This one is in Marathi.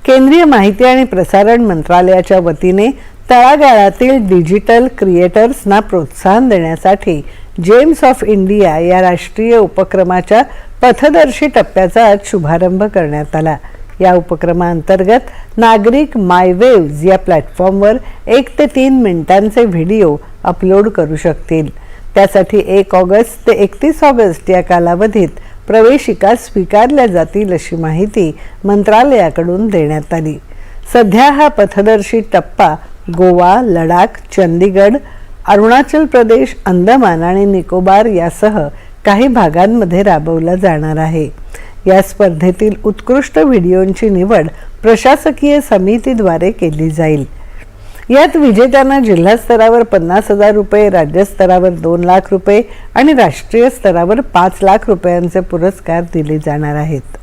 केंद्रीय माहिती आणि प्रसारण मंत्रालयाच्या वतीने तळागाळातील डिजिटल क्रिएटर्सना प्रोत्साहन देण्यासाठी जेम्स ऑफ इंडिया या राष्ट्रीय उपक्रमाच्या पथदर्शी टप्प्याचा आज शुभारंभ करण्यात आला। या उपक्रमाअंतर्गत नागरिक मायवेव्ज या प्लॅटफॉर्मवर 1 ते 3 मिनिटांचे व्हिडिओ अपलोड करू शकतील। त्यासाठी 1 ऑगस्ट ते 31 ऑगस्ट या कालावधीत प्रवेशिका स्वीकारल्या जातील अशी माहिती मंत्रालयाकडून देण्यात आली। सध्या हा पथदर्शी टप्पा गोवा, लडाख, चंदीगड, अरुणाचल प्रदेश, अंदमान आणि निकोबार यासह काही भागांमध्ये राबवला जाणार आहे। या स्पर्धेतील उत्कृष्ट व्हिडिओंची निवड प्रशासकीय समितीद्वारे केली जाईल। यात विजेत्यांना जिल्हा स्तरावर 50,000 रुपये, राज्य स्तरावर 2 लाख रुपये आणि राष्ट्रीय स्तरावर 5 लाख रुपयांचे पुरस्कार दिले जाणार आहेत।